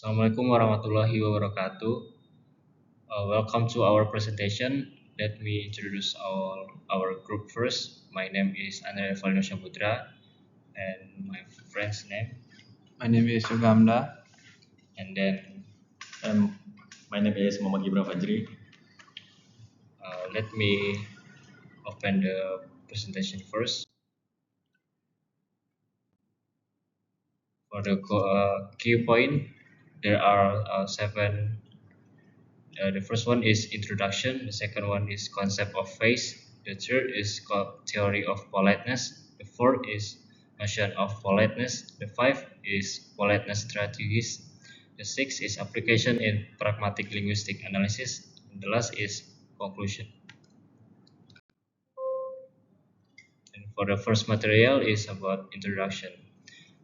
Assalamualaikum warahmatullahi wabarakatuh. Welcome to our presentation. Let me introduce our group first. My name is Andre Valdo Saputra, and my friend's name. My name is Sugamda. And then My name is Muhammad Gibran Fajri. let me open the presentation first. For the key point, there are seven. The first one is introduction. The second one is concept of face. The third is called theory of politeness. The fourth is notion of politeness. The fifth is politeness strategies. The sixth is application in pragmatic linguistic analysis. And the last is conclusion. And for the first material is about introduction.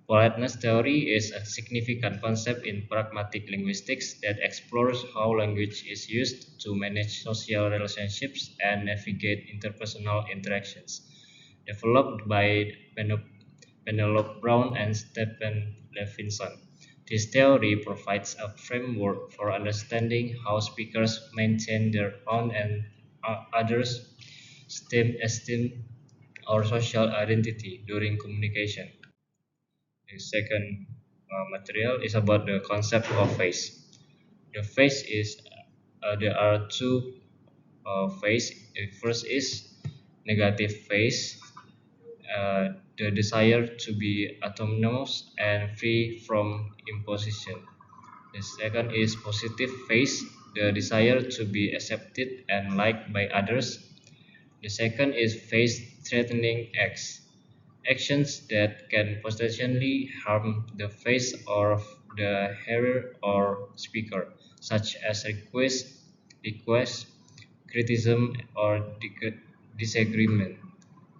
Politeness theory is a significant concept in pragmatic linguistics that explores how language is used to manage social relationships and navigate interpersonal interactions. Developed by Penelope Brown and Stephen Levinson, this theory provides a framework for understanding how speakers maintain their own and others' esteem or social identity during communication. The second material is about the concept of face. The face is there are two face. The first is negative face, the desire to be autonomous and free from imposition. The second is positive face, the desire to be accepted and liked by others. The second is face-threatening acts, actions that can potentially harm the face of the hearer or speaker, such as request, criticism, or disagreement.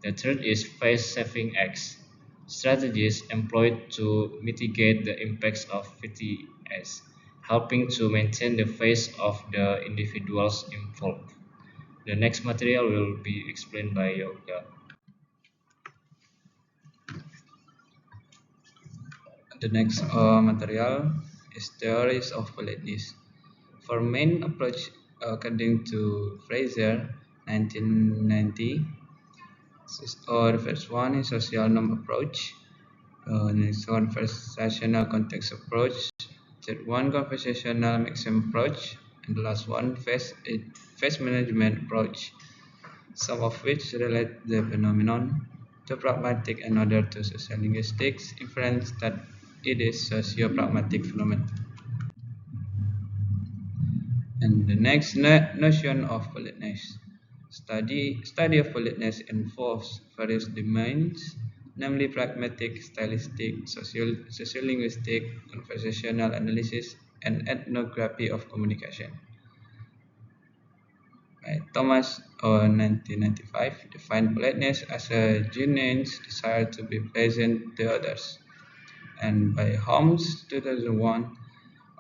The third is face-saving acts, strategies employed to mitigate the impacts of VTS, helping to maintain the face of the individuals involved. The next material will be explained by Yoga. The next material is theories of politeness. For main approach, according to Fraser, 1990, the first one is social norm approach. Next one, conversational context approach. Third one, conversational maxim approach. And the last one, face management approach. Some of which relate the phenomenon to pragmatic and other to social linguistics inference that it is socio-pragmatic phenomenon. And the next notion of politeness. Study of politeness involves various domains, namely pragmatic, stylistic, sociolinguistic, conversational analysis, and ethnography of communication. Thomas, 1995, defined politeness as a genuine desire to be pleasant to others. And by Holmes, 2001,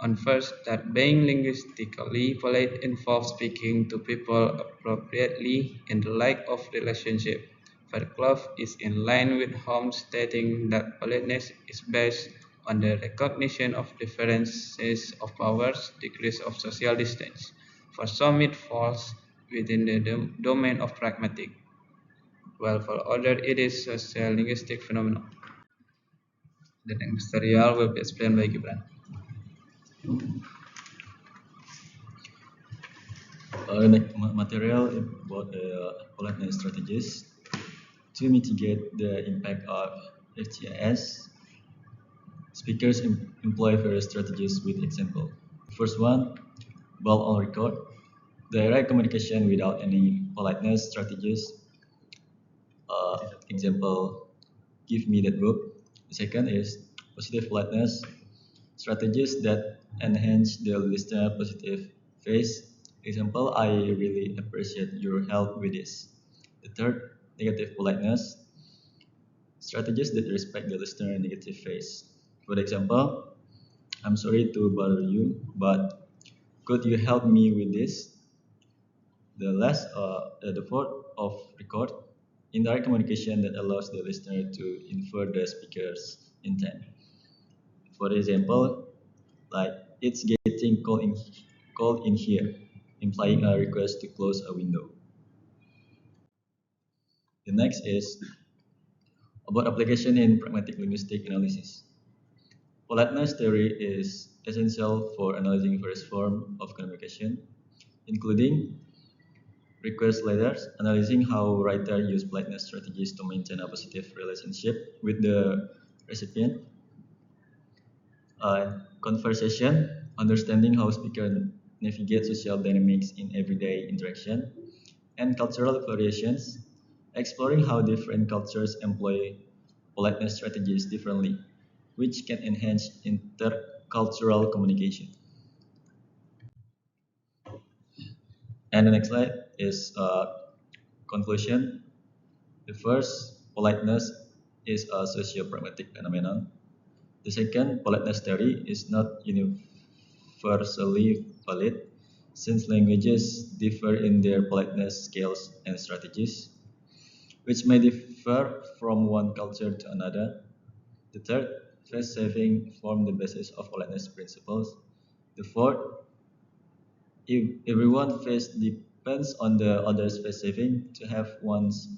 infers that being linguistically polite involves speaking to people appropriately in the light of relationship. Fairclough is in line with Holmes stating that politeness is based on the recognition of differences of powers, degrees of social distance. For some it falls within the domain of pragmatic, while for others it is a social linguistic phenomenon. The next material will be explained by Gibran. The next material about politeness strategies to mitigate the impact of FTIS. Speakers employ various strategies with example. First one, ball on record, direct communication without any politeness strategies. Example, give me that book. The second is positive politeness, strategies that enhance the listener positive face. Example, I really appreciate your help with this. The third, negative politeness, strategies that respect the listener negative face. For example, I'm sorry to bother you, but could you help me with this? The fourth of record, indirect communication that allows the listener to infer the speaker's intent. For example, like it's getting cold in here, implying a request to close a window. The next is about application in pragmatic linguistic analysis. Politeness theory is essential for analyzing various forms of communication, including request letters, analyzing how writers use politeness strategies to maintain a positive relationship with the recipient. Conversation, understanding how speakers navigate social dynamics in everyday interaction, and cultural variations, exploring how different cultures employ politeness strategies differently, which can enhance intercultural communication. And the next slide is conclusion. The first, politeness is a socio-pragmatic phenomenon. The second, politeness theory is not universally valid since languages differ in their politeness scales and strategies, which may differ from one culture to another. The third, face saving form the basis of politeness principles. The fourth, if everyone face depends on the other's face saving to have one's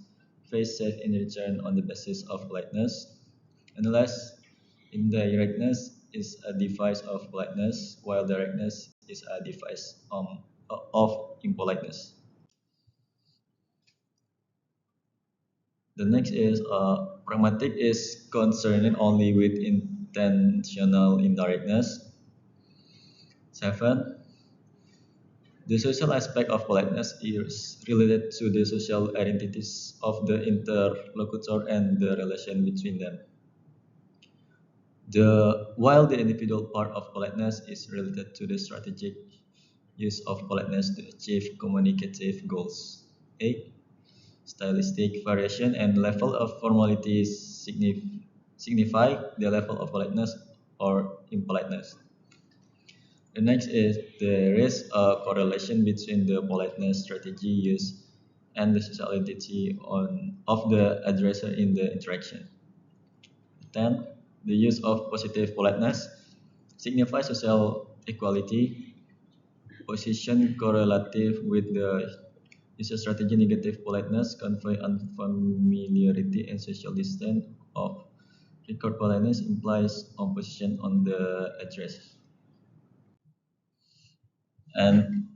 face saved in return on the basis of politeness. And the last, indirectness is a device of politeness, while directness is a device of impoliteness. The next is pragmatic is concerned only with intentional indirectness. 7. The social aspect of politeness is related to the social identities of the interlocutor and the relation between them. While the individual part of politeness is related to the strategic use of politeness to achieve communicative goals. 8. Stylistic variation and level of formality signify the level of politeness or impoliteness. The next is there is a correlation between the politeness strategy used and the social identity of the addresser in the interaction. 10. The use of positive politeness signifies social equality. Position correlative with the user strategy negative politeness convey unfamiliarity and social distance of record politeness implies opposition on the address. And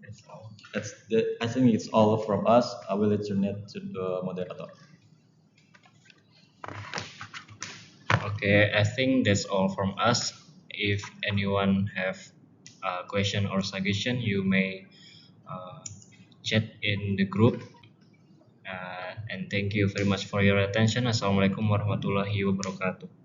I think it's all from us. I will return it to the moderator. Okay, I think that's all from us. If anyone have a question or suggestion, you may uh, chat in the group. And thank you very much for your attention. Assalamualaikum warahmatullahi wabarakatuh.